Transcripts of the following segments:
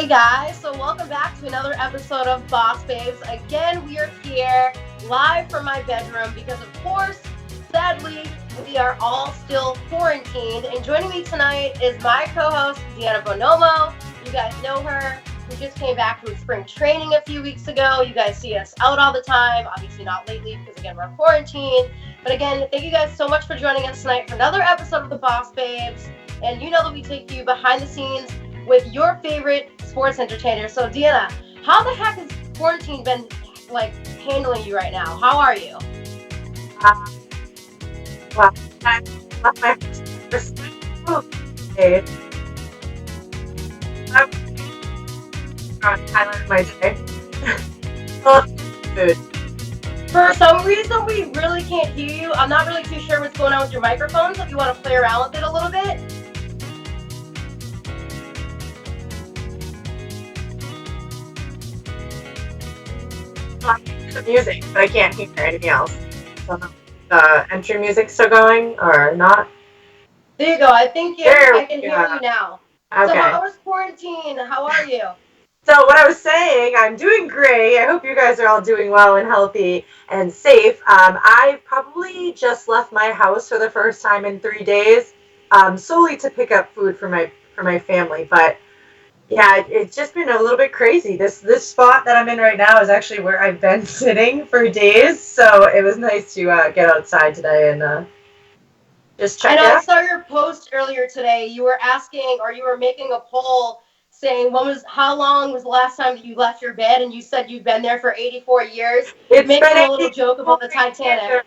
guys, so welcome back to another episode of Boss Babes. Again, we are here live from my bedroom because, of course, sadly, we are all still quarantined. And joining me tonight is my co-host, Deanna Bonomo. You guys know her. We just came back from spring training a few weeks ago. You guys see us out all the time. Obviously not lately because, again, we're quarantined. But again, thank you guys so much for joining us tonight for another episode of the Boss Babes. And you know that we take you behind the scenes with your favorite sports entertainer. So, Deanna, how the heck has quarantine been like handling you right now? How are you? Uh, well, I left my first day. I'm Thailand my day. Well, food. For some reason, we really can't hear you. I'm not really too sure what's going on with your microphone, so if you want to play around with it a little bit. The music, but I can't hear anything else. So, the entry music still going or not? There you go. I think There I we can hear go. you now. So, Okay. how was quarantine? How are you? So what I was saying, I'm doing great. I hope you guys are all doing well and healthy and safe. I probably just left my house for the first time in 3 days, solely to pick up food for my family. But yeah, it's just been a little bit crazy. This spot that I'm in right now is actually where I've been sitting for days. So it was nice to get outside today and just I check know it I out. saw your post earlier today. You were asking, or you were making a poll saying how long was the last time that you left your bed, and you said you've been there for 84 years, It's been making a little joke about 84 the Titanic.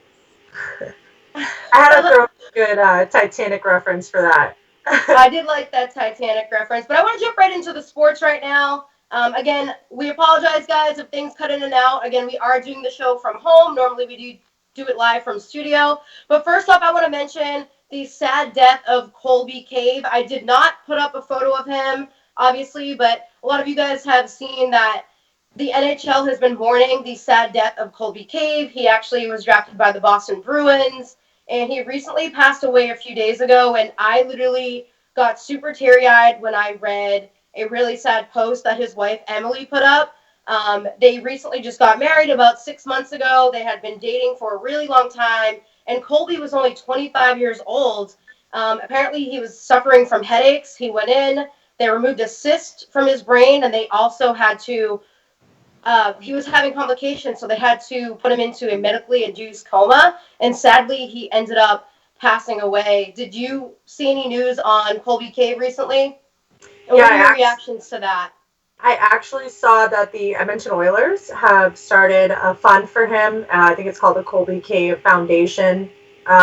years. I had to throw a good Titanic reference for that. I did like that Titanic reference, but I want to jump right into the sports right now. Again, we apologize, guys, if things cut in and out. Again, we are doing the show from home. Normally, we do it live from studio. But first off, I want to mention the sad death of Colby Cave. I did not put up a photo of him, obviously, but a lot of you guys have seen that the NHL has been mourning the sad death of Colby Cave. He actually was drafted by the Boston Bruins, and he recently passed away a few days ago. And I literally got super teary-eyed when I read a really sad post that his wife Emily put up. They recently just got married about 6 months ago. They had been dating for a really long time, and Colby was only 25 years old. Apparently, he was suffering from headaches. He went in, they removed a cyst from his brain, and they also had to he was having complications, so they had to put him into a medically induced coma. And sadly, he ended up passing away. Did you see any news on Colby Cave recently? And Yeah, what are your reactions to that? I actually saw that the Edmonton Oilers have started a fund for him. I think it's called the Colby Cave Foundation,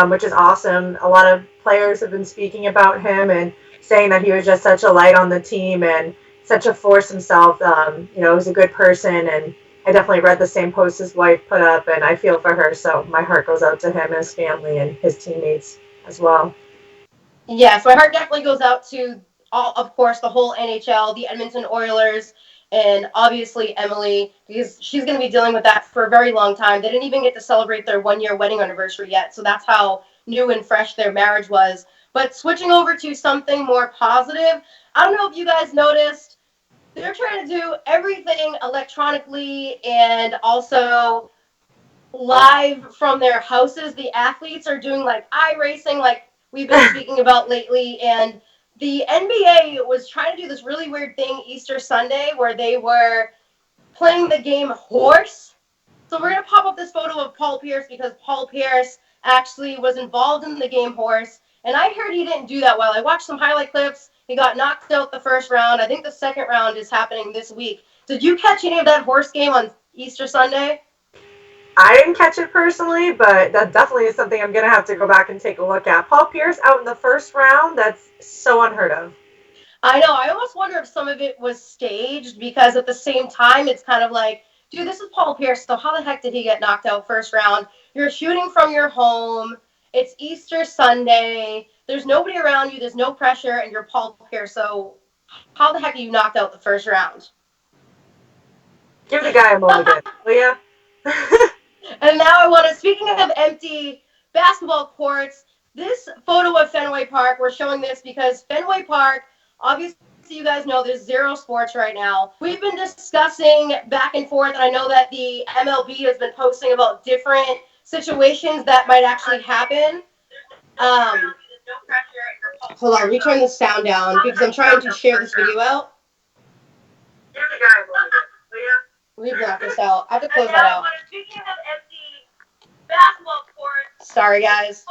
which is awesome. A lot of players have been speaking about him and saying that he was just such a light on the team and such a force himself. He was a good person, and I definitely read the same post his wife put up, and I feel for her. So my heart goes out to him and his family and his teammates as well. Yes, my heart definitely goes out to all, of course, the whole NHL, the Edmonton Oilers, and obviously Emily, because she's going to be dealing with that for a very long time. They didn't even get to celebrate their 1 year wedding anniversary yet, so that's how new and fresh their marriage was. But switching over to something more positive, I don't know if you guys noticed, they're trying to do everything electronically and also live from their houses. The athletes are doing like iRacing, like we've been speaking about lately. And the NBA was trying to do this really weird thing Easter Sunday where they were playing the game horse. So we're going to pop up this photo of Paul Pierce because Paul Pierce actually was involved in the game horse. And I heard he didn't do that well. I watched some highlight clips. He got knocked out the first round. I think the second round is happening this week. Did you catch any of that horse game on Easter Sunday? I didn't catch it personally, but that definitely is something I'm going to have to go back and take a look at. Paul Pierce out in the first round, that's so unheard of. I know. I almost wonder if some of it was staged because at the same time, it's kind of like, dude, this is Paul Pierce. So how the heck did he get knocked out first round? You're shooting from your home. It's Easter Sunday. There's nobody around you. There's no pressure, and you're Paul Pierce. So how the heck are you knocked out the first round? Give the guy a mulligan, will ya? And now I want to, speaking of empty basketball courts, this photo of Fenway Park, we're showing this because Fenway Park, obviously obviously you guys know there's zero sports right now. We've been discussing back and forth, and I know that the MLB has been posting about different situations that might actually happen. Um, Hold on, let me turn the sound down because I'm trying to share this video out. Let me block this out. I have to close that out. Sorry, guys.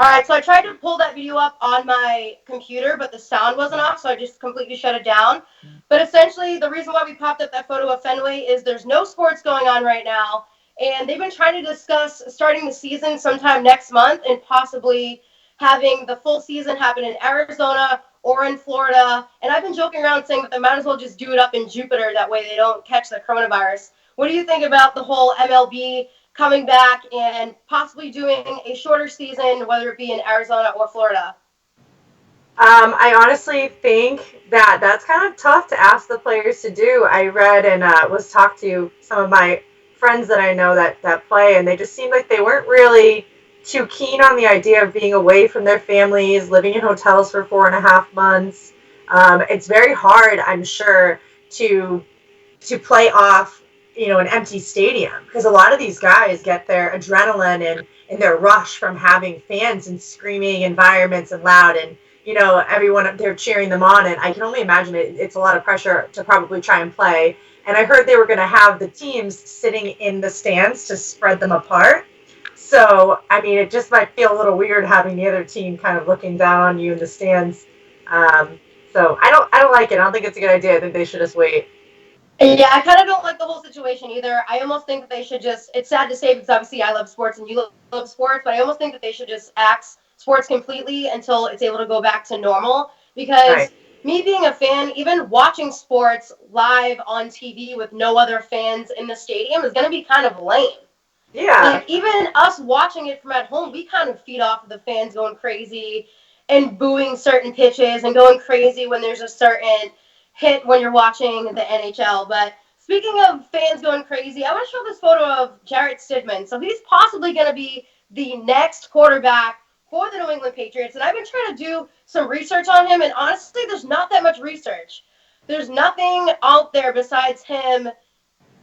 All right, so I tried to pull that video up on my computer, but the sound wasn't off, so I just completely shut it down. But essentially, the reason why we popped up that photo of Fenway is there's no sports going on right now, and they've been trying to discuss starting the season sometime next month and possibly having the full season happen in Arizona or in Florida. And I've been joking around saying that they might as well just do it up in Jupiter, that way they don't catch the coronavirus. What do you think about the whole MLB coming back and possibly doing a shorter season, whether it be in Arizona or Florida? I honestly think that that's kind of tough to ask the players to do. I read and was talked to some of my friends that I know that play, and they just seemed like they weren't really too keen on the idea of being away from their families, living in hotels for 4.5 months. It's very hard, I'm sure, to play off, an empty stadium, because a lot of these guys get their adrenaline and their rush from having fans and screaming environments and loud, and everyone, they're cheering them on, and I can only imagine it's a lot of pressure to probably try and play. And I heard they were going to have the teams sitting in the stands to spread them apart. So I mean, it just might feel a little weird having the other team kind of looking down on you in the stands. um, so I don't like it. I don't think it's a good idea. I think they should just wait. Yeah, I kind of don't like the whole situation either. I almost think that they should just, it's sad to say because obviously I love sports and you love sports, but I almost think that they should just axe sports completely until it's able to go back to normal. Because Right. me being a fan, even watching sports live on TV with no other fans in the stadium is going to be kind of lame. Yeah. Like even us watching it from at home, we kind of feed off of the fans going crazy and booing certain pitches and going crazy when there's a certain hit when you're watching the NHL. But speaking of fans going crazy, I want to show this photo of Jarrett Stidham. So he's possibly going to be the next quarterback for the New England Patriots. And I've been trying to do some research on him, and honestly, there's not that much research. There's nothing out there besides him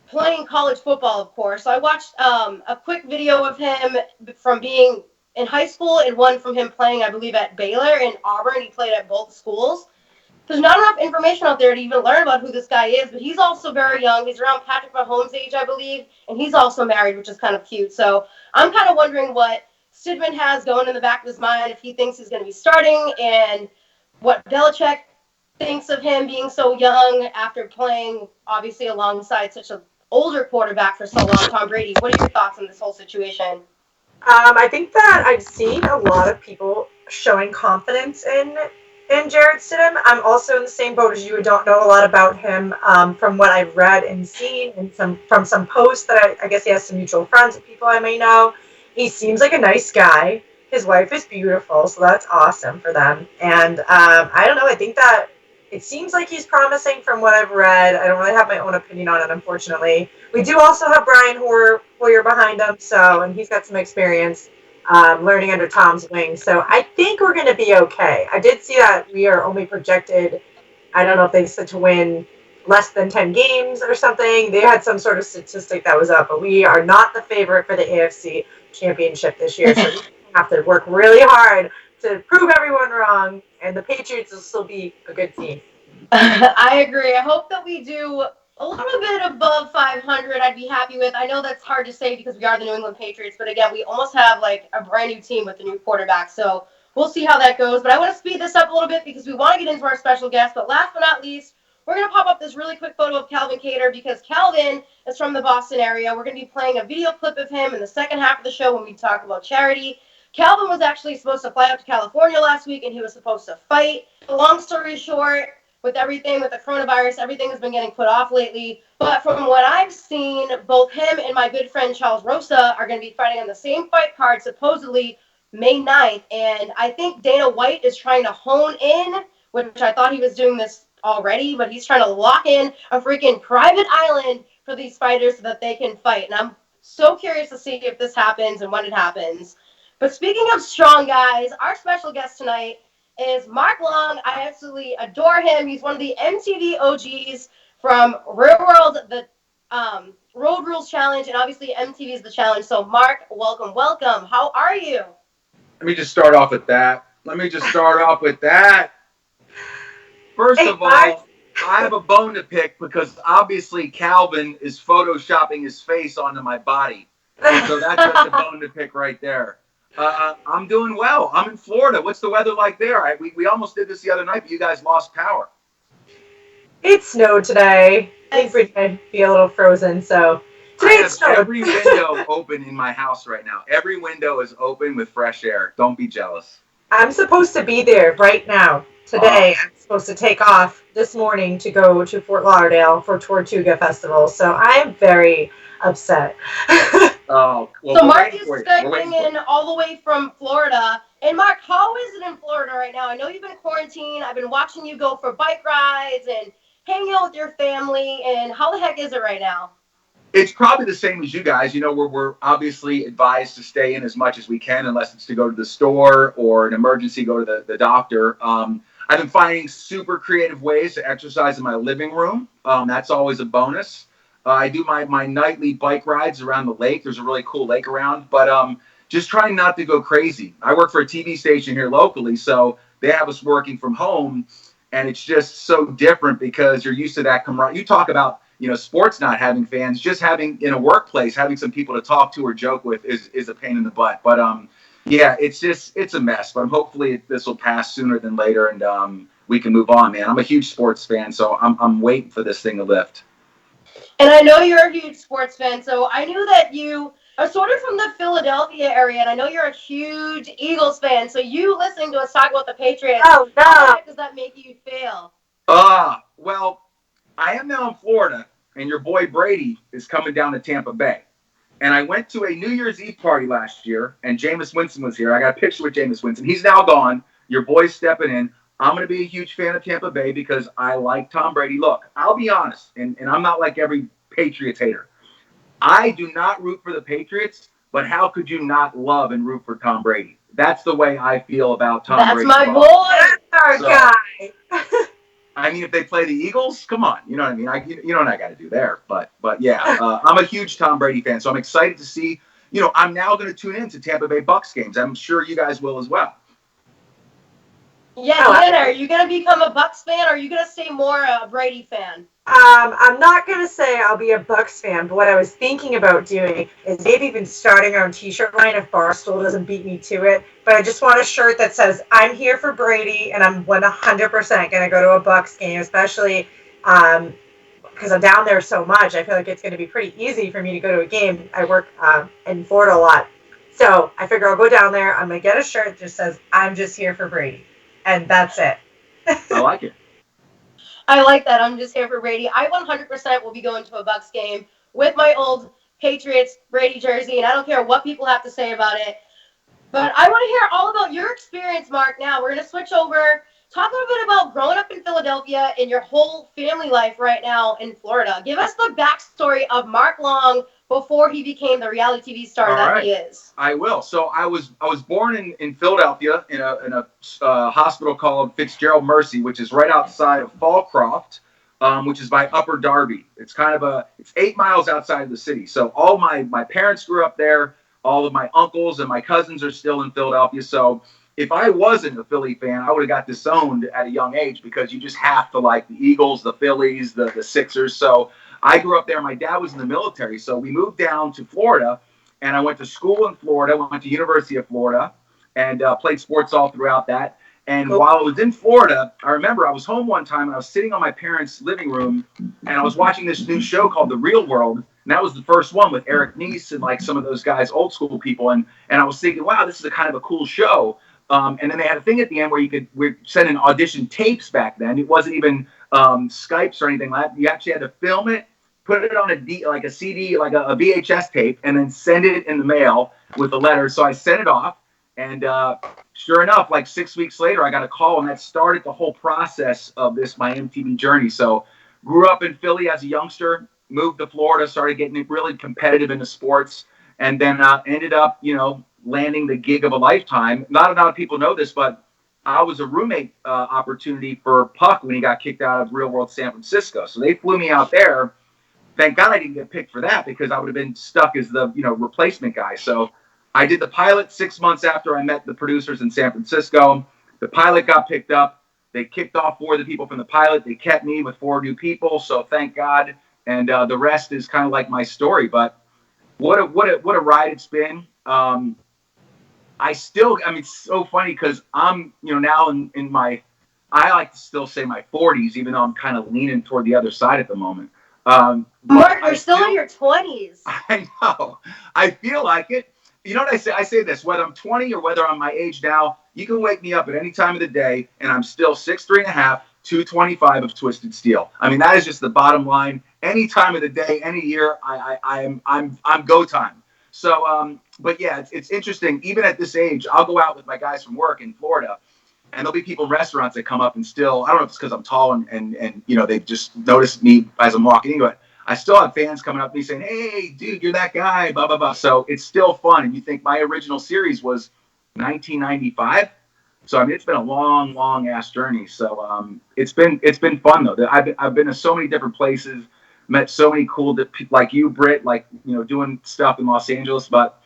playing college football, of course. So I watched a quick video of him from being in high school and one from him playing, I believe, at Baylor and Auburn. He played at both schools. There's not enough information out there to even learn about who this guy is, but he's also very young. He's around Patrick Mahomes' age, I believe, and he's also married, which is kind of cute. So I'm kind of wondering what Stidham has going in the back of his mind if he thinks he's going to be starting and what Belichick thinks of him being so young after playing, obviously, alongside such an older quarterback for so long, Tom Brady. What are your thoughts on this whole situation? I think that I've seen a lot of people showing confidence in Jared Stidham. I'm also in the same boat as you. I don't know a lot about him, from what I've read and seen, and some posts that I guess he has some mutual friends and people I may know. He seems like a nice guy. His wife is beautiful, so that's awesome for them. And I don't know. I think that it seems like he's promising from what I've read. I don't really have my own opinion on it, unfortunately. We do also have Brian Hoyer behind him, so, and he's got some experience learning under Tom's wing. So I think we're going to be okay. I did see that we are only projected, I don't know if they said to win less than 10 games or something. They had some sort of statistic that was up, but we are not the favorite for the AFC championship this year. So we have to work really hard to prove everyone wrong, and the Patriots will still be a good team. I agree. I hope that we do a little bit above 500. I'd be happy with. I know that's hard to say because we are the New England Patriots, but again, we almost have like a brand new team with a new quarterback. So we'll see how that goes. But I want to speed this up a little bit because we want to get into our special guest. But last but not least, we're going to pop up this really quick photo of Calvin Cater because Calvin is from the Boston area. We're going to be playing a video clip of him in the second half of the show when we talk about charity. Calvin was actually supposed to fly out to California last week and he was supposed to fight. Long story short, with everything with the coronavirus, everything has been getting put off lately. But from what I've seen, both him and my good friend Charles Rosa are going to be fighting on the same fight card, supposedly May 9th. And I think Dana White is trying to hone in, which I thought he was doing this already, but he's trying to lock in a freaking private island for these fighters so that they can fight. And I'm so curious to see if this happens and when it happens. But speaking of strong guys, our special guest tonight is Mark Long. I absolutely adore him. He's one of the MTV OGs from Real World, the Road Rules Challenge, and obviously MTV is the challenge. So, Mark, welcome, welcome. How are you? Let me just start off with that. Let me just start off with that. First Hey, of Mark. all, I have a bone to pick because obviously Calvin is photoshopping his face onto my body. So that's a bone to pick right there. I'm doing well. I'm in Florida. What's the weather like there? We almost did this the other night, but you guys lost power. It snowed today. I think Yes. we're gonna be a little frozen, so I today it have snowed. every window open in my house right now. Every window is open with fresh air. Don't be jealous. I'm supposed to be there right now. Uh, Today, I'm supposed to take off this morning to go to Fort Lauderdale for Tortuga Festival, so I'm very upset. well, So, we're Mark waiting is for you. We're waiting Skyping for in you. all the way from Florida. And, Mark, how is it in Florida right now? I know you've been quarantined. I've been watching you go for bike rides and hanging out with your family. And how the heck is it right now? It's probably the same as you guys. You know, we're obviously advised to stay in as much as we can, unless it's to go to the store or an emergency, go to the doctor. I've been finding super creative ways to exercise in my living room. That's always a bonus. I do my nightly bike rides around the lake. There's a really cool lake around, but just trying not to go crazy. I work for a TV station here locally, so they have us working from home, and it's just so different because you're used to that camaraderie. You talk about sports not having fans, just having in a workplace having some people to talk to or joke with is a pain in the butt. But yeah, it's a mess. But hopefully this will pass sooner than later, and we can move on, man. I'm a huge sports fan, so I'm waiting for this thing to lift. And I know you're a huge sports fan, so I knew that you are sort of from the Philadelphia area, and I know you're a huge Eagles fan. So you listening to us talk about the Patriots, Oh how the no! heck does that make you feel? Well, I am now in Florida, and your boy Brady is coming down to Tampa Bay. And I went to a New Year's Eve party last year, and Jameis Winston was here. I got a picture with Jameis Winston. He's now gone. Your boy's stepping in. I'm going to be a huge fan of Tampa Bay because I like Tom Brady. Look, I'll be honest, and I'm not like every Patriots hater. I do not root for the Patriots, but how could you not love and root for Tom Brady? That's the way I feel about Tom That's Brady's my father. boy. That's our So, guy. I mean, if they play the Eagles, come on, you know what I mean. You know what I got to do there, but yeah, I'm a huge Tom Brady fan, so I'm excited to see. I'm now going to tune in to Tampa Bay Bucks games. I'm sure you guys will as well. Yeah, Oh, Deanna, are you gonna become a Bucks fan, or are you gonna stay more a Brady fan? I'm not gonna say I'll be a Bucks fan, but what I was thinking about doing is maybe even starting our own T-shirt line if Barstool doesn't beat me to it. But I just want a shirt that says "I'm here for Brady" and I'm 100% gonna go to a Bucks game, especially um, because I'm down there so much. I feel like it's gonna be pretty easy for me to go to a game. I work in Florida a lot, so I figure I'll go down there. I'm gonna get a shirt that just says "I'm just here for Brady," and that's it. I like it. I like that. I'm just here for Brady. I 100% will be going to a Bucks game with my old Patriots Brady jersey, and I don't care what people have to say about it. But I want to hear all about your experience, Mark. Now we're going to switch over. Talk a little bit about growing up in Philadelphia and your whole family life right now in Florida. Give us the backstory of Mark Long before he became the reality TV star All that right. he is. I will. So I was born in Philadelphia in a hospital called Fitzgerald Mercy, which is right outside of Fallcroft, which is by Upper Darby. It's 8 miles outside of the city. So all my parents grew up there. All of my uncles and my cousins are still in Philadelphia. So if I wasn't a Philly fan, I would have got disowned at a young age because you just have to like the Eagles, the Phillies, the Sixers. So I grew up there. My dad was in the military, so we moved down to Florida, and I went to school in Florida. Went to University of Florida, and played sports all throughout that. And Cool. while I was in Florida, I remember I was home one time and I was sitting on my parents' living room, and I was watching this new show called The Real World, and that was the first one with Eric Nies and like some of those guys, old school people. And I was thinking, wow, this is a kind of a cool show. And then they had a thing at the end where we send in audition tapes back then. It wasn't even Skypes or anything like that. You actually had to film it, put it on like a CD, like a VHS tape, and then send it in the mail with a letter. So I sent it off, and sure enough, like 6 weeks later, I got a call, and that started the whole process of this my MTV journey. So grew up in Philly as a youngster, moved to Florida, started getting really competitive into sports, and then ended up, landing the gig of a lifetime. Not a lot of people know this, but I was a roommate opportunity for Puck when he got kicked out of Real World San Francisco. So they flew me out there. Thank God I didn't get picked for that because I would have been stuck as the replacement guy. So I did the pilot 6 months after I met the producers in San Francisco. The pilot got picked up. They kicked off 4 of the people from the pilot. They kept me with 4 new people. So thank God. And the rest is kind of like my story. But what a ride it's been. I mean, it's so funny because I'm, now in my, I like to still say my 40s, even though I'm kind of leaning toward the other side at the moment. But Mark, you're still in your 20s. I know, I feel like it. You know what I say? I say this, whether I'm 20 or whether I'm my age now, you can wake me up at any time of the day and I'm still 6'3.5", 225 of twisted steel. I mean, that is just the bottom line. Any time of the day, any year, I'm go time. So, but yeah, it's interesting. Even at this age, I'll go out with my guys from work in Florida, and there'll be people in restaurants that come up and still, I don't know if it's because I'm tall and they just noticed me as I'm walking in, but I still have fans coming up to me saying, "Hey, dude, you're that guy," blah blah blah. So it's still fun. And you think my original series was 1995, so I mean it's been a long, long ass journey. So it's been fun though. I've been to so many different places, met so many cool like you, Britt, like doing stuff in Los Angeles, but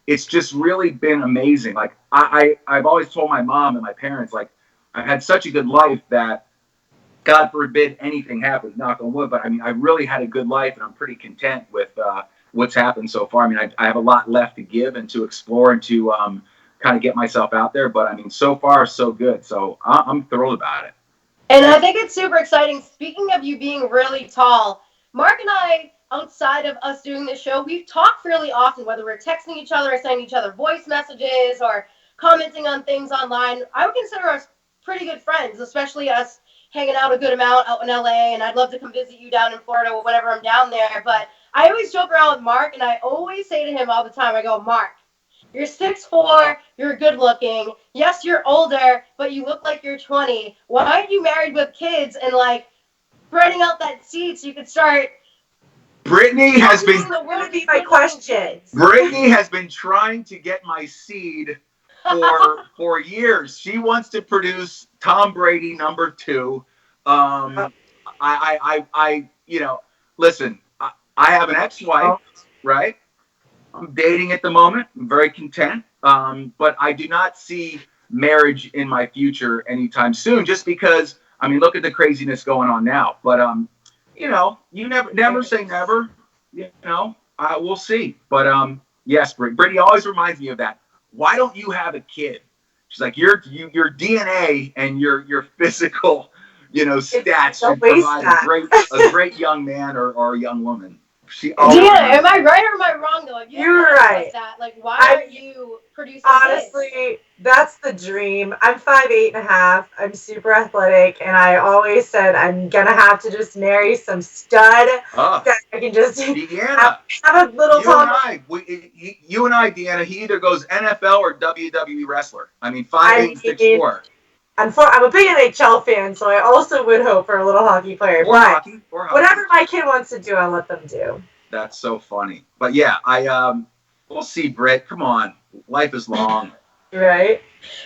it's just really been amazing. Like I've always told my mom and my parents, like I've had such a good life that God forbid anything happens, knock on wood. But I mean, I really had a good life, and I'm pretty content with what's happened so far. I mean, I have a lot left to give and to explore and to kind of get myself out there. But I mean, so far so good. So I'm thrilled about it. And I think it's super exciting. Speaking of you being really tall, Mark and I, outside of us doing this show, we've talked fairly often, whether we're texting each other or sending each other voice messages or commenting on things online. I would consider us pretty good friends, especially us hanging out a good amount out in LA. And I'd love to come visit you down in Florida whenever I'm down there. But I always joke around with Mark, and I always say to him all the time, I go, Mark, you're 6'4", you're good looking. Yes, you're older, but you look like you're 20. Why aren't you married with kids and like spreading out that seed so you could start Brittany has been showing the Gonna world be these my good looking question. kids? Brittany has been trying to get my seed for years. She wants to produce Tom Brady #2. Uh, Listen. I have an ex-wife, oh, right? I'm dating at the moment. I'm very content. But I do not see marriage in my future anytime soon, just because, I mean, look at the craziness going on now. But, you never say never, we'll see. But, yes, Brittany always reminds me of that. Why don't you have a kid? She's like, your DNA and your physical, it's stats don't should waste provide a that. great young man or a young woman. She always Dina, reminds am me. I right or am I wrong though? If you have You're genetics like right. that, like why I aren't mean, you producing kids? honestly, that's the dream. I'm 5'8.5". I'm super athletic, and I always said I'm gonna have to just marry some stud Ah, that I can just Deanna, have a little you and Tom. I, you and I, Deanna, he either goes NFL or WWE wrestler. I mean, five I eight and six mean, four, I'm a big NHL fan, so I also would hope for a little hockey player. or But hockey, or hockey. whatever my kid wants to do, I'll let them do. That's so funny. But yeah, we'll see, Britt. Come on, life is long. Right?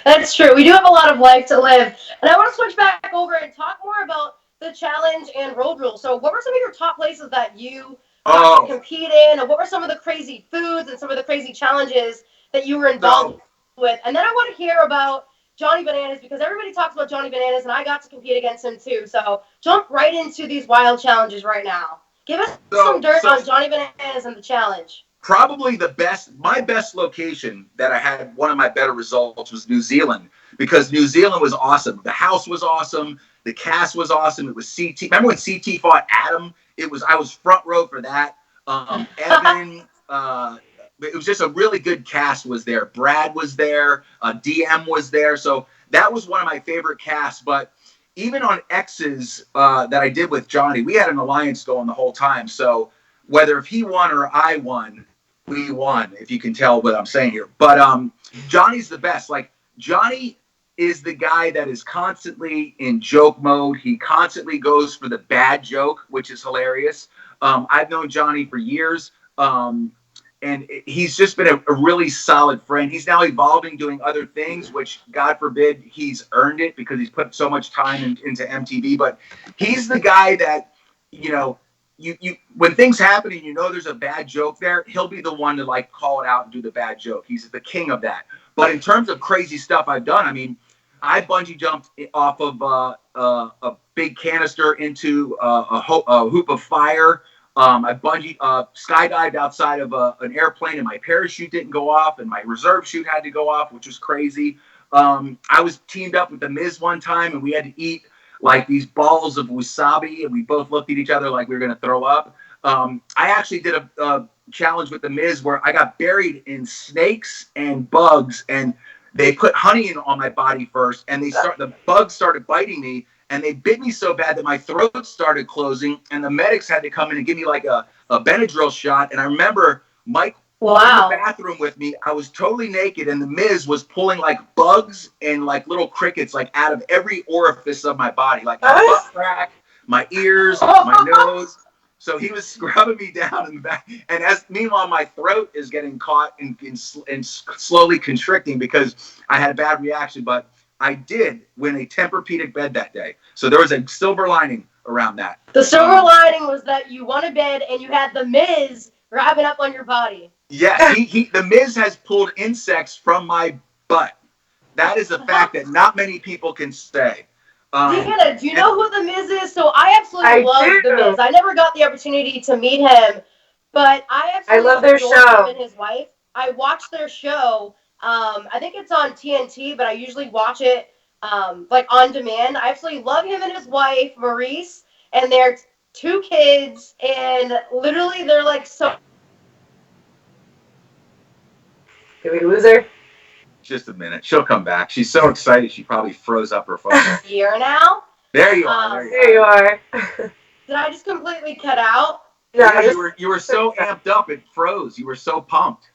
That's true. We do have a lot of life to live. And I want to switch back over and talk more about the challenge and road rules. So, what were some of your top places that you got to Oh, compete in? And what were some of the crazy foods and some of the crazy challenges that you were involved so with? And then I want to hear about Johnny Bananas because everybody talks about Johnny Bananas, and I got to compete against him too. So, jump right into these wild challenges right now. Give us some so dirt on so Johnny Bananas and the challenge. probably my best location that I had one of my better results was New Zealand, because New Zealand was awesome. The house was awesome. The cast was awesome. It was CT. Remember when CT fought Adam? I was front row for that. Evan. It was just a really good cast was there. Brad was there. DM was there. So that was one of my favorite casts. But even on X's that I did with Johnny, we had an alliance going the whole time. So whether if he won or I won, we won, if you can tell what I'm saying here. But Johnny's the best. Like, Johnny is the guy that is constantly in joke mode. He constantly goes for the bad joke, which is hilarious. I've known Johnny for years. and he's just been a really solid friend. He's now evolving, doing other things, which God forbid he's earned it because he's put so much time into MTV. But he's the guy that, you know, you when things happen and you know there's a bad joke there, he'll be the one to like call it out and do the bad joke. He's the king of that. But in terms of crazy stuff I've done, I mean, I bungee jumped off of a big canister into a hoop of fire. I bungee skydived outside of an airplane, and my parachute didn't go off, and my reserve chute had to go off, which was crazy. I was teamed up with the Miz one time, and we had to eat like these balls of wasabi, and we both looked at each other like we were going to throw up. I actually did a challenge with the Miz where I got buried in snakes and bugs, and they put honey in on my body first, and the bugs started biting me, and they bit me so bad that my throat started closing, and the medics had to come in and give me like a Benadryl shot. And I remember Mike in the bathroom with me. I was totally naked, and the Miz was pulling like bugs and like little crickets like out of every orifice of my body, like my butt crack, my ears, my nose. So he was scrubbing me down in the back, and meanwhile my throat is getting caught and slowly constricting because I had a bad reaction. But I did win a Tempur-Pedic bed that day, so there was a silver lining around that. The silver lining was that you won a bed and you had the Miz grabbing up on your body. Yes, the Miz has pulled insects from my butt. That is a fact that not many people can say. Deanna, do you know who the Miz is? So I absolutely love the Miz. I never got the opportunity to meet him, but I absolutely love their show. Him and his wife. I watched their show. I think it's on TNT, but I usually watch it like on demand. I absolutely love him and his wife, Maurice, and their 2 kids, and literally they're like so. Did we lose her? Just a minute. She'll come back. She's so excited she probably froze up her phone. Year now. There you are. There you are. Did I just completely cut out? Yeah, you were so amped up it froze. You were so pumped.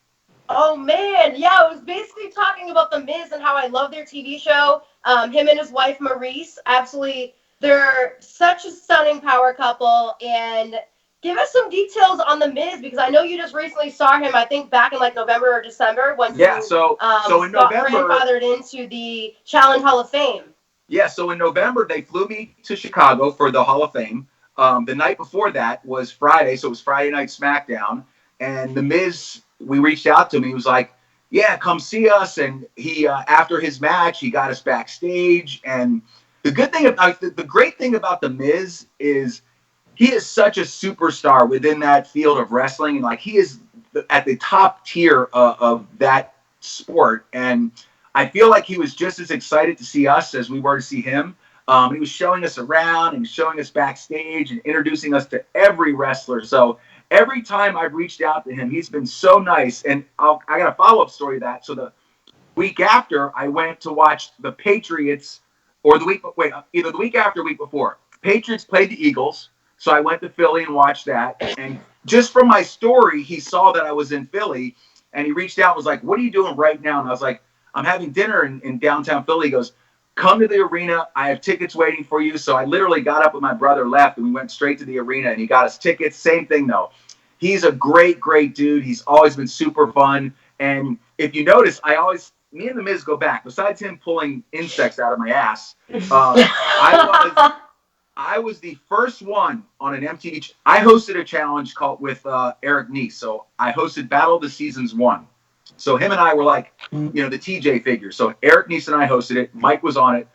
Oh man, yeah, I was basically talking about the Miz and how I love their TV show. Him and his wife Maurice, absolutely, they're such a stunning power couple. And give us some details on the Miz because I know you just recently saw him. I think back in like November or December when so in November grandfathered into the Challenge Hall of Fame. Yeah, so in November they flew me to Chicago for the Hall of Fame. The night before that was Friday, so it was Friday Night SmackDown, and the Miz, we reached out to him. He was like, "Yeah, come see us." And he, after his match, he got us backstage. And the great thing about the Miz is he is such a superstar within that field of wrestling, and like he is at the top tier of that sport. And I feel like he was just as excited to see us as we were to see him. He was showing us around and showing us backstage and introducing us to every wrestler. So every time I've reached out to him, he's been so nice. And I got a follow-up story to that. So the week after, I went to watch the Patriots, or either the week after or the week before. Patriots played the Eagles. So I went to Philly and watched that. And just from my story, he saw that I was in Philly, and he reached out and was like, "What are you doing right now?" And I was like, "I'm having dinner in downtown Philly." He goes, "Come to the arena. I have tickets waiting for you." So I literally got up with my brother, left, and we went straight to the arena, and he got us tickets. Same thing, though. He's a great, great dude. He's always been super fun. And if you notice, me and the Miz go back. Besides him pulling insects out of my ass, I was the first one on an MTV. I hosted a challenge called with Eric Nice. So I hosted Battle of the Seasons 1. So him and I were like, the TJ figures. So Eric Nice and I hosted it. Mike was on it.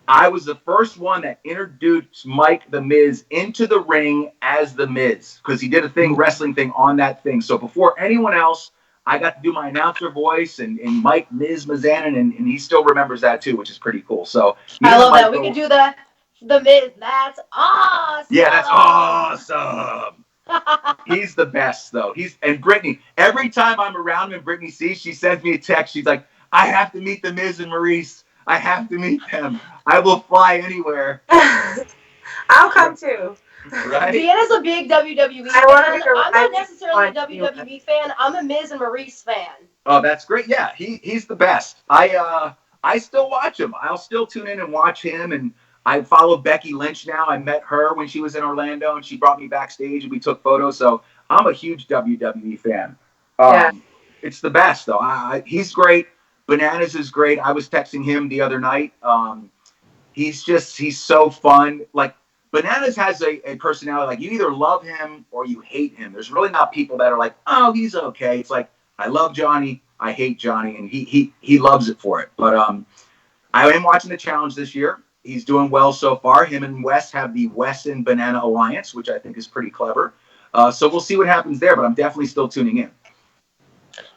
I was the first one that introduced Mike the Miz into the ring as the Miz because he did a wrestling thing on that thing. So before anyone else, I got to do my announcer voice and Mike Miz Mizanin, and he still remembers that too, which is pretty cool. So I love that. We could do that. The Miz, that's awesome. Yeah, that's awesome. He's the best, though. And Brittany, every time I'm around him and Brittany sees, she sends me a text. She's like, "I have to meet the Miz and Maurice. I have to meet them. I will fly anywhere." I'll come too. Right? Deanna's a big WWE fan. I'm not necessarily a WWE fan. I'm a Miz and Maurice fan. Oh, that's great. Yeah, he's the best. I still watch him. I'll still tune in and watch him. And I follow Becky Lynch now. I met her when she was in Orlando, and she brought me backstage, and we took photos. So I'm a huge WWE fan. Yeah. Um, it's the best though. He's great. Bananas is great. I was texting him the other night. He's so fun. Like Bananas has a personality. Like you either love him or you hate him. There's really not people that are like, oh, he's okay. It's like I love Johnny, I hate Johnny, and he loves it for it. But I am watching the challenge this year. He's doing well so far. Him and Wes have the Wes and Banana Alliance, which I think is pretty clever. So we'll see what happens there. But I'm definitely still tuning in.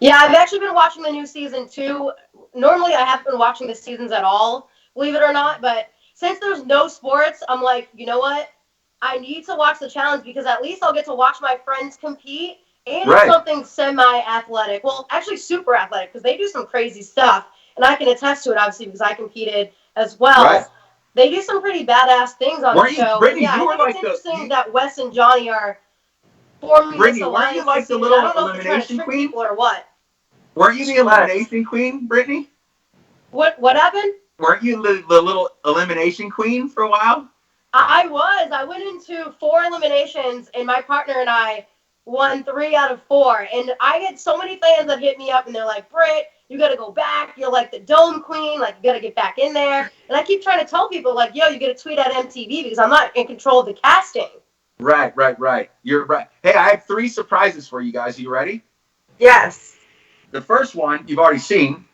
Yeah, I've actually been watching the new season too. Normally, I haven't been watching the seasons at all, believe it or not. But since there's no sports, I'm like, you know what? I need to watch the challenge because at least I'll get to watch my friends compete, and it's Right, something semi-athletic. Well, actually, super athletic because they do some crazy stuff, and I can attest to it obviously because I competed as right. well. They do some pretty badass things on the Weren't you, show, and Brittany? yeah, You I were think it's like interesting that Wes and Johnny are forming this Brittany. Weren't you alliance this like the season. I little don't know if they're trying to elimination trick queen? people or what. Weren't you the She was. elimination queen, Brittany? What happened? Weren't you the little elimination queen for a while? I was. I went into four eliminations, and my partner and I won three out of four. And I get so many fans that hit me up, and they're like, "Britt, you got to go back. You're like the dome queen. Like you got to get back in there." And I keep trying to tell people, like, "Yo, you got to tweet at MTV because I'm not in control of the casting." Right, right, right. You're right. Hey, I have three surprises for you guys. Are you ready? Yes. The first one you've already seen.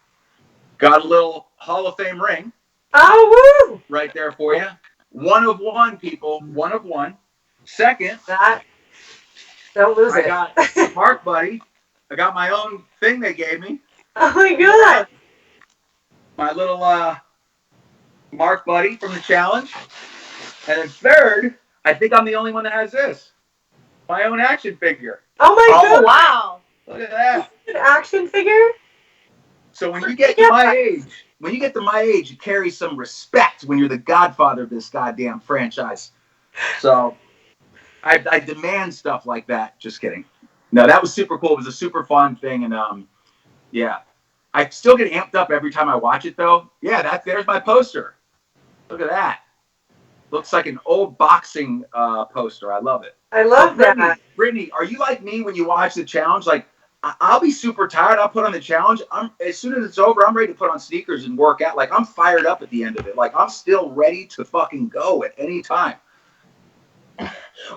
Got a little Hall of Fame ring Oh, woo! right there for you. One of one, people. One of one. Second, That, don't lose I it. got Mark Buddy. I got my own thing they gave me. Oh my See that? god. My little Mark Buddy from the challenge. And then third, I think I'm the only one that has this. My own action figure. Oh my Oh god. wow! Look at that. An action figure? So when you get to Yeah. my age, you carry some respect when you're the godfather of this goddamn franchise. So I demand stuff like that. Just kidding. No, that was super cool. It was a super fun thing, and yeah, I still get amped up every time I watch it, though. Yeah, there's my poster. Look at that. Looks like an old boxing poster. I love it. I So, love that. Brittany, are you like me when you watch the challenge? Like, I'll be super tired. I'll put on the challenge. As soon as it's over, I'm ready to put on sneakers and work out. Like, I'm fired up at the end of it. Like, I'm still ready to fucking go at any time.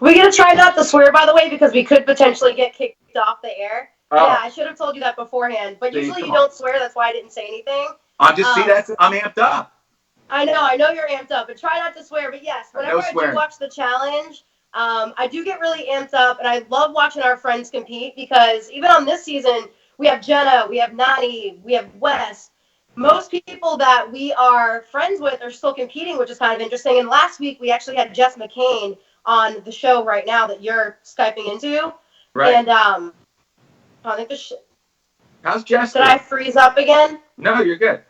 We gotta try not to swear, by the way, because we could potentially get kicked off the air. Yeah, I Oh, should have told you that beforehand. But see, usually you come on. don't swear. That's why I didn't say anything. I'm just see Um, that's I'm amped up. I know you're amped up, but try not to swear. But yes, No whenever I do swearing. watch the challenge, I do get really amped up, and I love watching our friends compete because even on this season, we have Jenna, we have Nani, we have Wes. Most people that we are friends with are still competing, which is kind of interesting. And last week, we actually had Jess McCain on the show right now that you're Skyping into. Right. And I think How's Jess did I doing? freeze up again? No, you're good.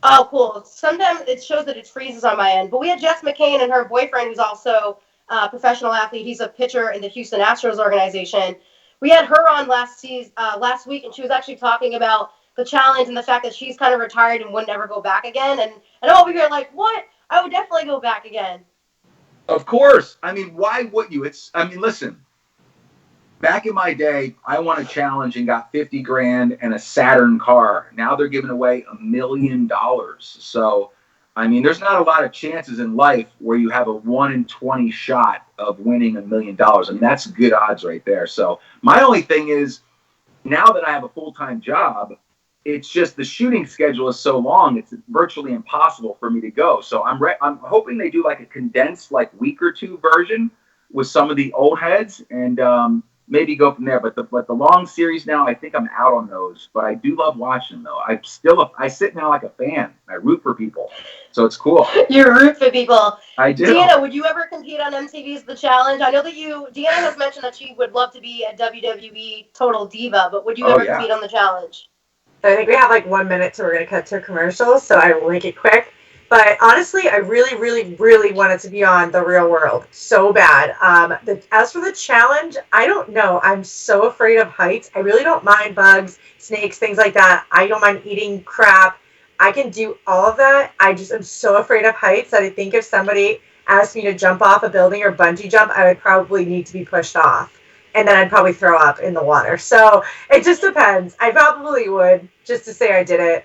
Oh, cool. Sometimes it shows that it freezes on my end. But we had Jess McCain and her boyfriend, who's also a professional athlete. He's a pitcher in the Houston Astros organization. We had her on last week, and she was actually talking about the challenge and the fact that she's kind of retired and would never go back again. And I'm over here like, what? I would definitely go back again. Of course. I mean, why would you? Listen, back in my day, I won a challenge and got 50 grand and a Saturn car. Now they're giving away $1 million. So, I mean, there's not a lot of chances in life where you have a 1 in 20 shot of winning $1 million. I mean, that's good odds right there. So, my only thing is, now that I have a full time job, it's just the shooting schedule is so long; it's virtually impossible for me to go. So I'm hoping they do like a condensed, like week or two version with some of the old heads, and maybe go from there. But the long series now, I think I'm out on those. But I do love watching them, though. I sit now like a fan. I root for people, so it's cool. You root for people. I do. Deanna, would you ever compete on MTV's The Challenge? I know that Deanna has mentioned that she would love to be a WWE Total Diva, but would you Oh ever yeah. compete on The Challenge? So I think we have like 1 minute, so we're going to cut to a commercial, so I will make it quick. But honestly, I really, really, really wanted to be on The Real World so bad. As for the challenge, I don't know. I'm so afraid of heights. I really don't mind bugs, snakes, things like that. I don't mind eating crap. I can do all of that. I just am so afraid of heights that I think if somebody asked me to jump off a building or bungee jump, I would probably need to be pushed off. and then I'd probably throw up in the water. So it just depends. I probably would, just to say I did it.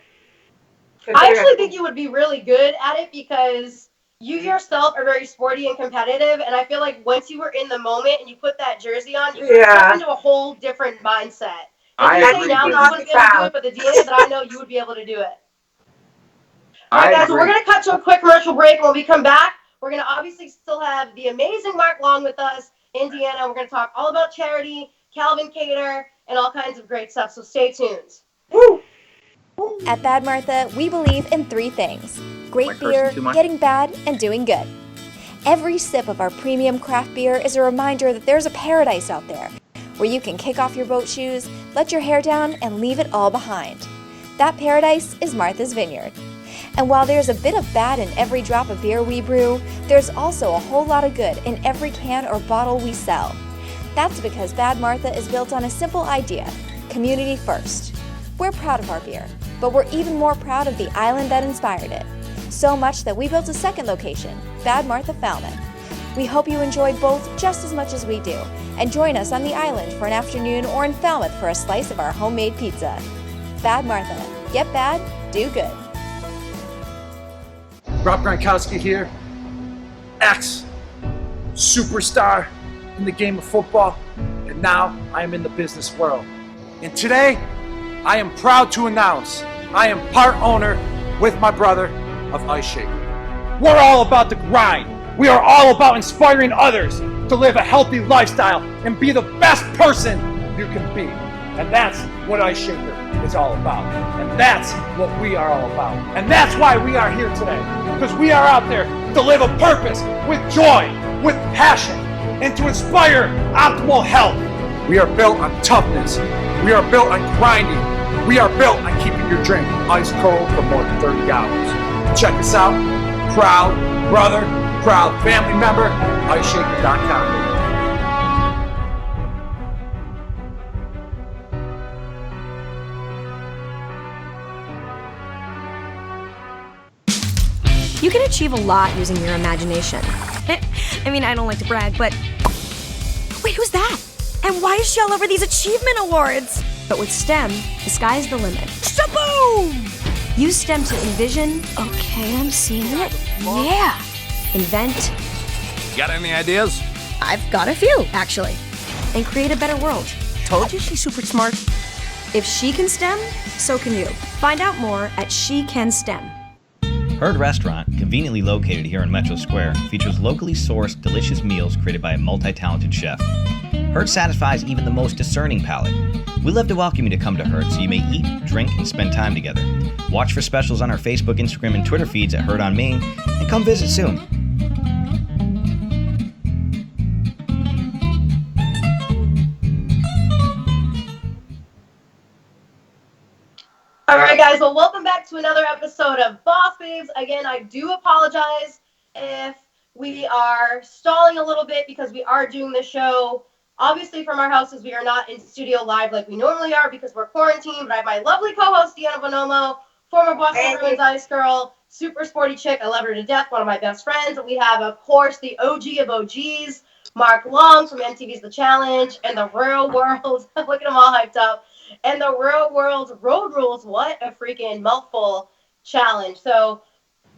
I actually think you would be really good at it because you yourself are very sporty and competitive, and I feel like once you were in the moment and you put that jersey on, you could step into a whole different mindset. And you say now that you wouldn't be able to do it, but the DNA that I know, you would be able to do it. All right, guys, so we're going to cut to a quick commercial break. When we come back, we're going to obviously still have the amazing Mark Long with us, Indiana. We're going to talk all about charity, Calvin Cater, and all kinds of great stuff, so stay tuned. Woo! At Bad Martha, we believe in 3 things: great beer, getting bad, and doing good. Every sip of our premium craft beer is a reminder that there's a paradise out there where you can kick off your boat shoes, let your hair down, and leave it all behind. That paradise is Martha's Vineyard. And while there's a bit of bad in every drop of beer we brew, there's also a whole lot of good in every can or bottle we sell. That's because Bad Martha is built on a simple idea: community first. We're proud of our beer, but we're even more proud of the island that inspired it. So much that we built a second location, Bad Martha Falmouth. We hope you enjoy both just as much as we do, and join us on the island for an afternoon or in Falmouth for a slice of our homemade pizza. Bad Martha. Get bad, do good. Rob Gronkowski here, ex-superstar in the game of football, and now I am in the business world. And today, I am proud to announce I am part owner with my brother of Ice Shaker. We're all about the grind. We are all about inspiring others to live a healthy lifestyle and be the best person you can be. And that's what Ice Shaker is all about. And that's what we are all about. And that's why we are here today. Because we are out there to live a purpose with joy, with passion, and to inspire optimal health. We are built on toughness. We are built on grinding. We are built on keeping your drink ice cold for more than 30 hours. Check us out. Proud brother, proud family member, iceshaker.com. You can achieve a lot using your imagination. I mean, I don't like to brag, but... Wait, who's that? And why is she all over these achievement awards? But with STEM, the sky's the limit. Shaboom! Use STEM to envision... Okay, I'm seeing it. Yeah! Invent... Got any ideas? I've got a few, actually. And create a better world. Told you she's super smart. If she can STEM, so can you. Find out more at She Can STEM. Herd Restaurant, conveniently located here in Metro Square, features locally sourced, delicious meals created by a multi-talented chef. Herd satisfies even the most discerning palate. We love to welcome you to come to Herd so you may eat, drink, and spend time together. Watch for specials on our Facebook, Instagram, and Twitter feeds at Herd on Main, and come visit soon. All right, guys. Well, welcome back to another episode of Boss Babes. Again, I do apologize if we are stalling a little bit because we are doing the show, obviously, from our houses. We are not in studio live like we normally are because we're quarantined. But I have my lovely co-host, Deanna Bonomo, former Boston Bruins Ice Girl, super sporty chick. I love her to death, one of my best friends. We have, of course, the OG of OGs, Mark Long from MTV's The Challenge, and the Real World. Look at them all hyped up. And the Real World Road Rules. What a freaking mouthful challenge. So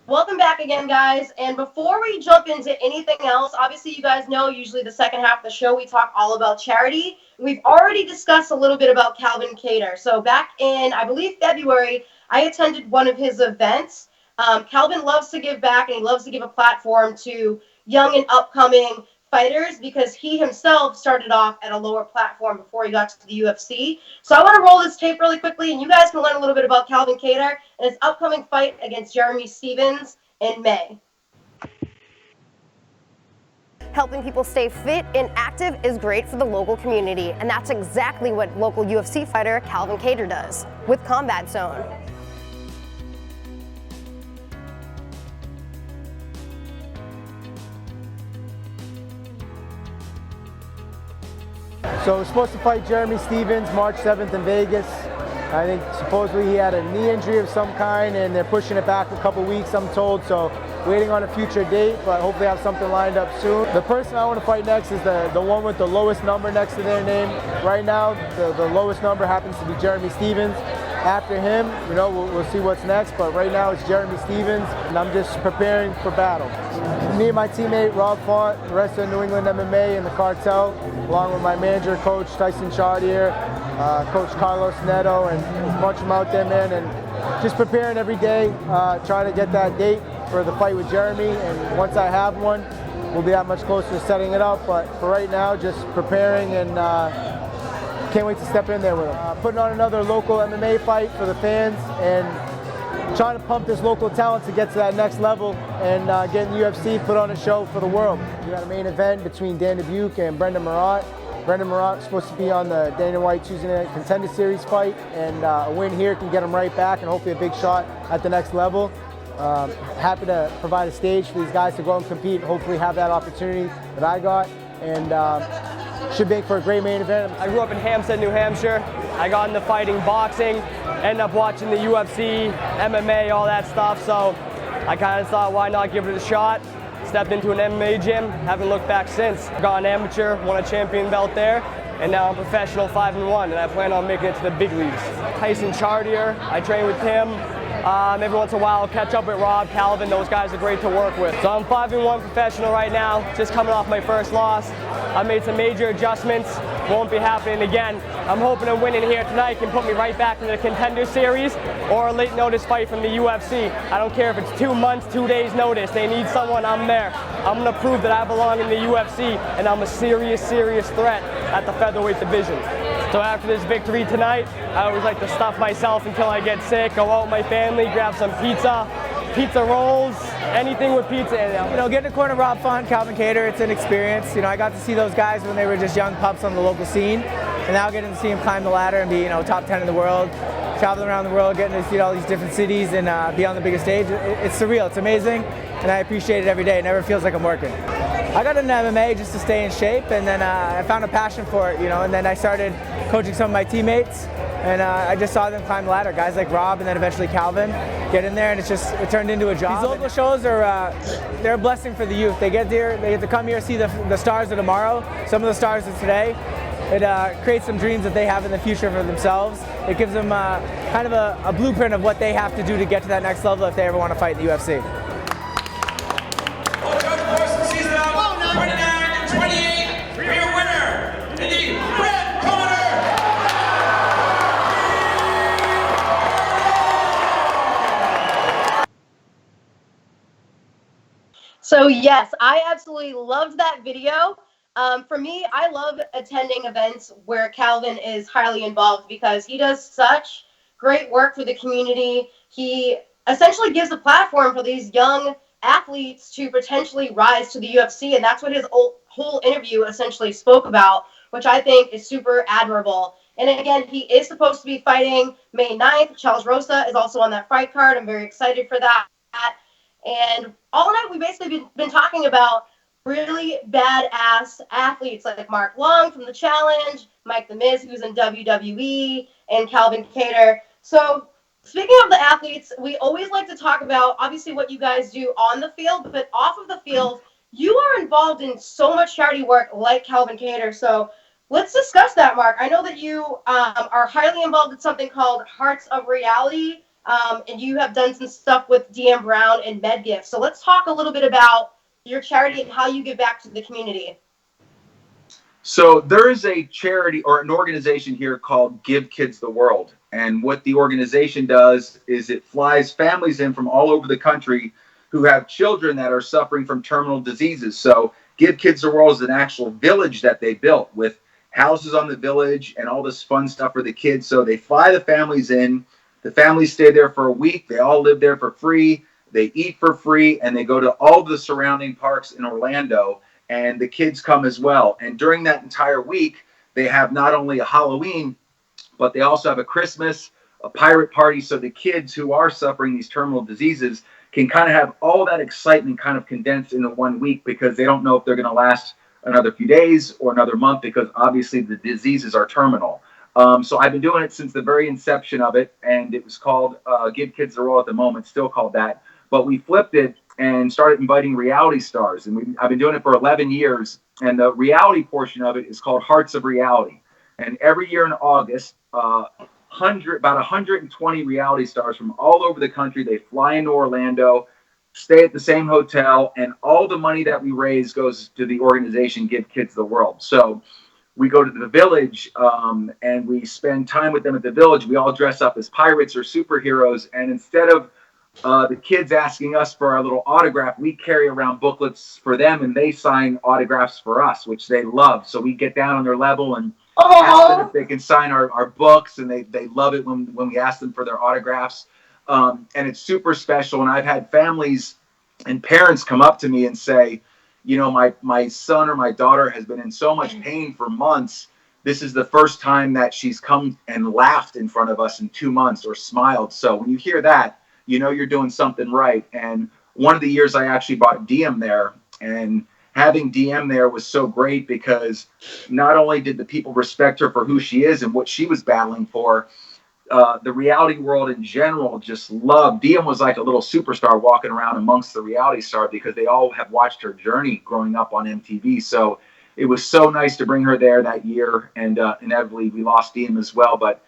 welcome back again, guys. And before we jump into anything else, obviously you guys know usually the second half of the show we talk all about charity. We've already discussed a little bit about Calvin Cater. So back in, I believe, February, I attended one of his events. Calvin loves to give back, and he loves to give a platform to young and upcoming fighters because he himself started off at a lower platform before he got to the UFC. So I want to roll this tape really quickly, and you guys can learn a little bit about Calvin Cater and his upcoming fight against Jeremy Stephens in May. Helping people stay fit and active is great for the local community, and that's exactly what local UFC fighter Calvin Cater does with Combat Zone. So we're supposed to fight Jeremy Stephens March 7th in Vegas. I think supposedly he had a knee injury of some kind, and they're pushing it back a couple weeks, I'm told. So waiting on a future date, but hopefully have something lined up soon. The person I want to fight next is the one with the lowest number next to their name. Right now, the lowest number happens to be Jeremy Stevens. After him, we'll see what's next, but right now it's Jeremy Stevens, and I'm just preparing for battle. Me and my teammate Rob Font, the rest of New England MMA and the cartel, along with my manager, Coach Tyson Chartier, Coach Carlos Neto, and a bunch of them out there, man, and just preparing every day, trying to get that date for the fight with Jeremy, and once I have one, we'll be that much closer to setting it up, but for right now, just preparing and can't wait to step in there with him. Putting on another local MMA fight for the fans and trying to pump this local talent to get to that next level and getting the UFC put on a show for the world. We got a main event between Dan Dubuque and Brendan Marat. Brendan Marat's supposed to be on the Dana White Tuesday Night Contender Series fight, and a win here can get him right back and hopefully a big shot at the next level. Happy to provide a stage for these guys to go and compete and hopefully have that opportunity that I got. And should make for a great main event. I grew up in Hampstead, New Hampshire. I got into fighting boxing, ended up watching the UFC, MMA, all that stuff, so I kind of thought, why not give it a shot? Stepped into an MMA gym, haven't looked back since. Gone amateur, won a champion belt there, and now I'm professional 5-1, and I plan on making it to the big leagues. Tyson Chartier, I train with him. Every once in a while I'll catch up with Rob, Calvin, those guys are great to work with. So I'm 5-1 professional right now, just coming off my first loss. I made some major adjustments, won't be happening again. I'm hoping a winning here tonight can put me right back in the Contender Series or a late notice fight from the UFC. I don't care if it's 2 months, 2 days notice, they need someone, I'm there. I'm gonna prove that I belong in the UFC and I'm a serious, serious threat at the featherweight division. So after this victory tonight, I always like to stuff myself until I get sick, go out with my family, grab some pizza rolls, anything with pizza. And, getting to corner Rob Font, Calvin Cater, it's an experience. I got to see those guys when they were just young pups on the local scene, and now getting to see them climb the ladder and be, top 10 in the world, traveling around the world, getting to see all these different cities and be on the biggest stage. It's surreal, it's amazing, and I appreciate it every day. It never feels like I'm working. I got into MMA just to stay in shape, and then I found a passion for it, and then I started coaching some of my teammates, and I just saw them climb the ladder, guys like Rob and then eventually Calvin get in there, and it turned into a job. These local shows are they're a blessing for the youth. They get to come here, see the stars of tomorrow, some of the stars of today. It creates some dreams that they have in the future for themselves. It gives them kind of a blueprint of what they have to do to get to that next level if they ever want to fight in the UFC. So yes, I absolutely loved that video. For me, I love attending events where Calvin is highly involved because he does such great work for the community. He essentially gives a platform for these young athletes to potentially rise to the UFC, and that's what his whole interview essentially spoke about, which I think is super admirable. And again, he is supposed to be fighting May 9th. Charles Rosa is also on that fight card. I'm very excited for that. And all night we've basically been talking about really badass athletes like Mark Long from The Challenge, Mike The Miz, who's in WWE, and Calvin Cater. So speaking of the athletes, we always like to talk about obviously what you guys do on the field, but off of the field, you are involved in so much charity work like Calvin Cater. So let's discuss that, Mark. I know that you are highly involved in something called Hearts of Reality. And you have done some stuff with DM Brown and MedGift. So let's talk a little bit about your charity and how you give back to the community. So there is a charity or an organization here called Give Kids the World. And what the organization does is it flies families in from all over the country who have children that are suffering from terminal diseases. So Give Kids the World is an actual village that they built with houses on the village and all this fun stuff for the kids. So they fly the families in. The families stay there for a week. They all live there for free. They eat for free, and they go to all the surrounding parks in Orlando, and the kids come as well. And during that entire week, they have not only a Halloween, but they also have a Christmas, a pirate party, so the kids who are suffering these terminal diseases can kind of have all that excitement kind of condensed into 1 week because they don't know if they're going to last another few days or another month because obviously the diseases are terminal. So I've been doing it since the very inception of it, and it was called Give Kids the World at the moment, still called that. But we flipped it and started inviting reality stars, and I've been doing it for 11 years. And the reality portion of it is called Hearts of Reality. And every year in August, about 120 reality stars from all over the country, they fly into Orlando, stay at the same hotel, and all the money that we raise goes to the organization Give Kids the World. So we go to the village and we spend time with them at the village. We all dress up as pirates or superheroes, and instead of the kids asking us for our little autograph, we carry around booklets for them, and they sign autographs for us, which they love. So we get down on their level and ask them if they can sign our books, and they love it when we ask them for their autographs. And it's super special. And I've had families and parents come up to me and say, you know, my son or my daughter has been in so much pain for months. This is the first time that she's come and laughed in front of us in 2 months or smiled. So when you hear that, you know you're doing something right. And one of the years I actually brought DM there, and having DM there was so great because not only did the people respect her for who she is and what she was battling for, the reality world in general just loved. DM was like a little superstar walking around amongst the reality stars because they all have watched her journey growing up on MTV. So it was so nice to bring her there that year, and inevitably we lost DM as well. But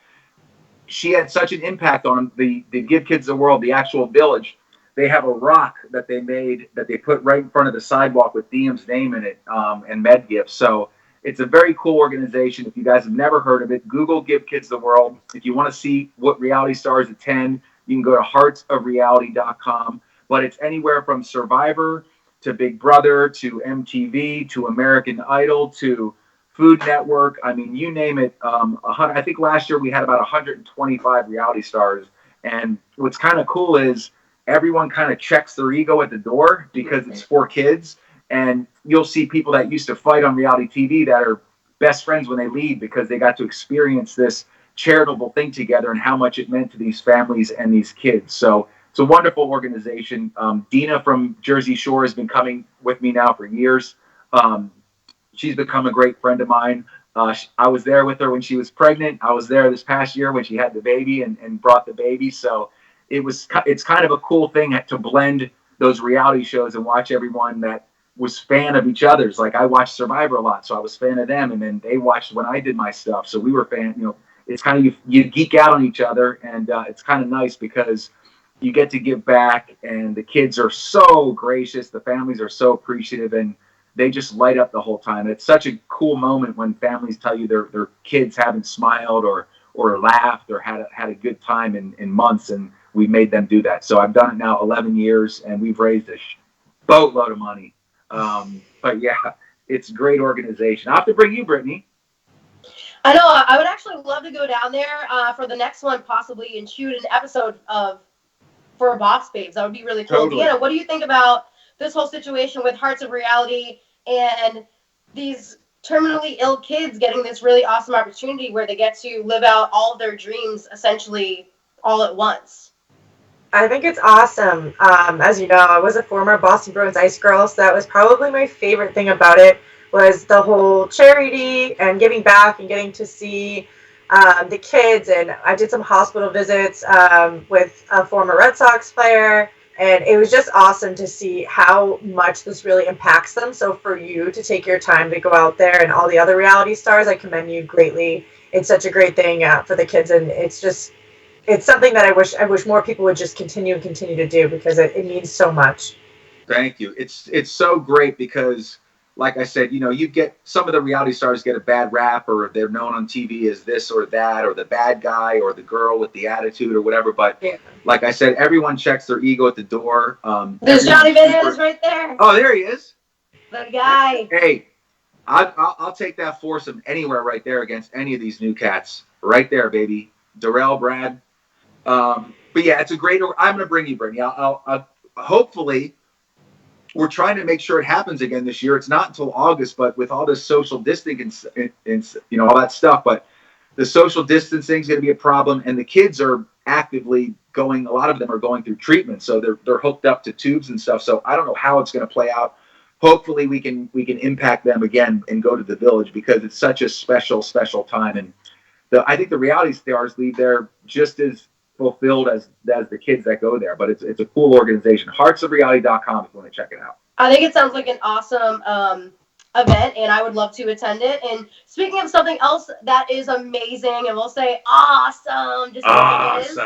she had such an impact on the Give Kids the World, the actual village. They have a rock that they made that they put right in front of the sidewalk with DM's name in it, and med gifts. So it's a very cool organization. If you guys have never heard of it, Google Give Kids the World. If you want to see what reality stars attend, you can go to heartsofreality.com. But it's anywhere from Survivor to Big Brother to MTV to American Idol to Food Network. I mean, you name it. I think last year we had about 125 reality stars. And what's kind of cool is everyone kind of checks their ego at the door because it's for kids. And you'll see people that used to fight on reality TV that are best friends when they leave because they got to experience this charitable thing together and how much it meant to these families and these kids. So it's a wonderful organization. Dina from Jersey Shore has been coming with me now for years. She's become a great friend of mine. I was there with her when she was pregnant. I was there this past year when she had the baby and brought the baby. So it's kind of a cool thing to blend those reality shows and watch everyone that was fan of each other's. Like I watched Survivor a lot, so I was fan of them, and then they watched when I did my stuff. So we were fan. You know, it's kind of you geek out on each other, and it's kind of nice because you get to give back, and the kids are so gracious. The families are so appreciative, and they just light up the whole time. It's such a cool moment when families tell you their kids haven't smiled or laughed or had a good time in months, and we made them do that. So I've done it now 11 years, and we've raised a boatload of money. But yeah, it's a great organization. I'll have to bring you, Brittany. I know. I would actually love to go down there for the next one, possibly, and shoot an episode for BosBabes. That would be really cool. Totally. Deanna, what do you think about this whole situation with Hearts of Reality and these terminally ill kids getting this really awesome opportunity where they get to live out all of their dreams essentially all at once? I think it's awesome. As you know, I was a former Boston Bruins ice girl, so that was probably my favorite thing about it was the whole charity and giving back and getting to see the kids. And I did some hospital visits with a former Red Sox player, and it was just awesome to see how much this really impacts them. So for you to take your time to go out there and all the other reality stars, I commend you greatly. It's such a great thing for the kids, and it's something that I wish more people would just continue to do because it means so much. Thank you. It's so great because, like I said, you know, you get some of the reality stars get a bad rap, or they're known on TV as this or that, or the bad guy, or the girl with the attitude, or whatever. But like I said, everyone checks their ego at the door. There's Johnny Bananas right there. Oh, there he is. The guy. Hey, I'll take that foursome anywhere right there against any of these new cats. Right there, baby. Darrell, Brad. But yeah, it's a great. I'm going to bring you, Brittany. I'll hopefully. We're trying to make sure it happens again this year. It's not until August, but with all this social distancing and you know all that stuff, but the social distancing is going to be a problem, and the kids are actively going. A lot of them are going through treatment, so they're hooked up to tubes and stuff. So I don't know how it's going to play out. Hopefully, we can impact them again and go to the village because it's such a special time. And I think the reality stars leave there just as fulfilled as the kids that go there. But it's a cool organization. Heartsofreality.com if you want to check it out. I think it sounds like an awesome event, and I would love to attend it. And speaking of something else that is amazing, and we'll say awesome, just like it is.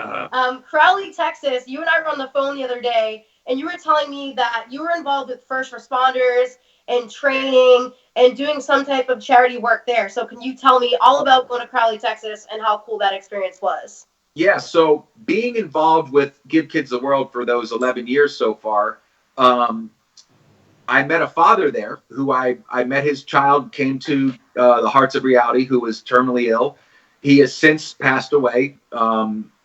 Crowley, Texas. You and I were on the phone the other day, and you were telling me that you were involved with first responders and training and doing some type of charity work there. So can you tell me all about going to Crowley, Texas, and how cool that experience was? Yeah, so being involved with Give Kids the World for those 11 years so far, I met a father there who I met his child, came to the Hearts of Reality, who was terminally ill. He has since passed away,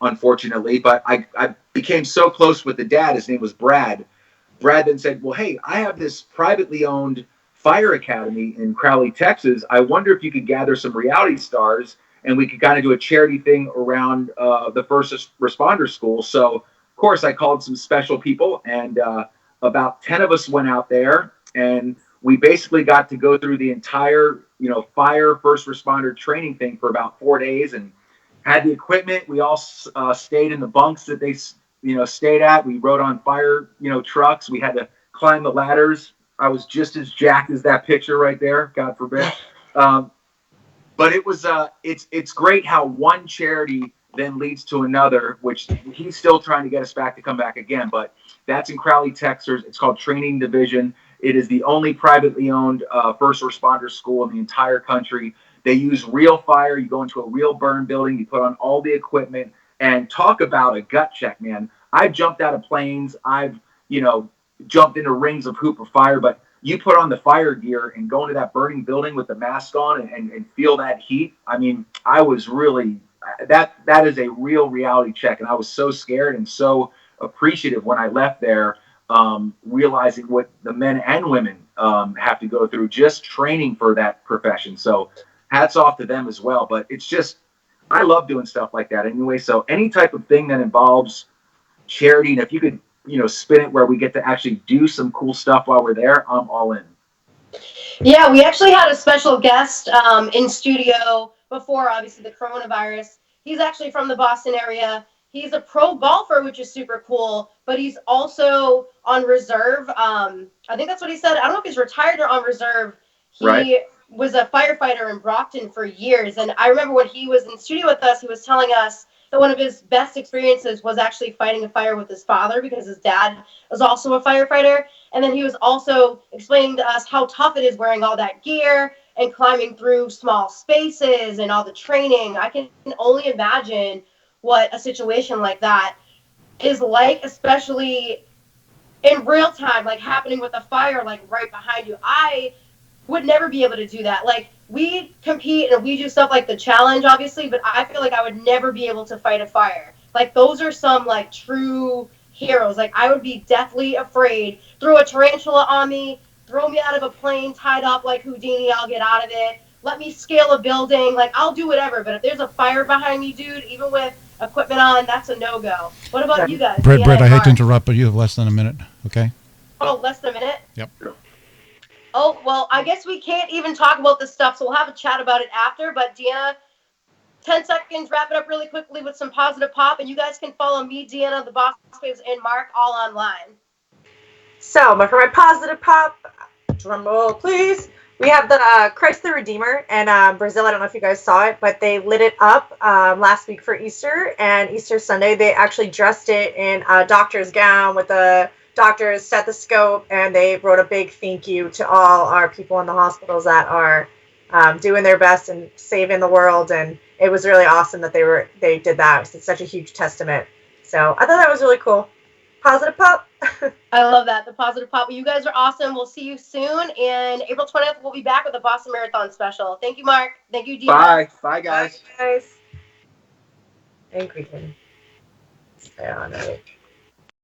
unfortunately, but I became so close with the dad. His name was Brad. Brad then said, well, hey, I have this privately owned fire academy in Crowley, Texas. I wonder if you could gather some reality stars and we could kind of do a charity thing around the first responder school. So, of course, I called some special people, and about 10 of us went out there, and we basically got to go through the entire, fire first responder training thing for about 4 days, and had the equipment. We all stayed in the bunks that they stayed at. We rode on fire, trucks. We had to climb the ladders. I was just as jacked as that picture right there, God forbid. But it was it's great how one charity then leads to another, which he's still trying to get us back to come back again. But that's in Crowley, Texas. It's called Training Division. It is the only privately owned first responder school in the entire country. They use real fire. You go into a real burn building. You put on all the equipment, and talk about a gut check, man. I've jumped out of planes. I've jumped into rings of hoop of fire, but you put on the fire gear and go into that burning building with the mask on and feel that heat. I mean, I was really, that is a real reality check. And I was so scared and so appreciative when I left there, realizing what the men and women have to go through just training for that profession. So hats off to them as well. But it's just, I love doing stuff like that anyway. So any type of thing that involves charity, and if you could spin it where we get to actually do some cool stuff while we're there, I'm all in. Yeah, we actually had a special guest in studio before, obviously, the coronavirus. He's actually from the Boston area. He's a pro golfer, which is super cool, but he's also on reserve. I think that's what he said. I don't know if he's retired or on reserve. He was a firefighter in Brockton for years. And I remember when he was in studio with us, he was telling us that one of his best experiences was actually fighting a fire with his father because his dad was also a firefighter. And then he was also explaining to us how tough it is wearing all that gear and climbing through small spaces and all the training. I can only imagine what a situation like that is like, especially in real time, like happening with a fire like right behind you. I would never be able to do that. Like, we compete and we do stuff like the challenge, obviously, but I feel like I would never be able to fight a fire. Like, those are some like true heroes. Like, I would be deathly afraid. Throw a tarantula on me, throw me out of a plane tied up like Houdini, I'll get out of it. Let me scale a building. Like, I'll do whatever. But if there's a fire behind me, dude, even with equipment on, that's a no-go. What about you guys? Brett, I hate to interrupt, but you have less than a minute, okay? Oh, less than a minute? Yep. Oh, well, I guess we can't even talk about this stuff, so we'll have a chat about it after. But Deanna, 10 seconds, wrap it up really quickly with some positive pop. And you guys can follow me, Deanna, the BosBabes, and Mark all online. So, for my positive pop, drum roll, please. We have the Christ the Redeemer in Brazil. I don't know if you guys saw it, but they lit it up last week for Easter. And Easter Sunday, they actually dressed it in a doctor's gown with a doctor's stethoscope, and they wrote a big thank you to all our people in the hospitals that are doing their best and saving the world. And it was really awesome that they did that. It's such a huge testament. So I thought that was really cool. Positive pop. I love that, the positive pop. Well, you guys are awesome. We'll see you soon. And April 20th, we'll be back with the Boston Marathon special. Thank you, Mark. Thank you, Deanna. Bye, guys. Bye, guys. I think we can stay on it.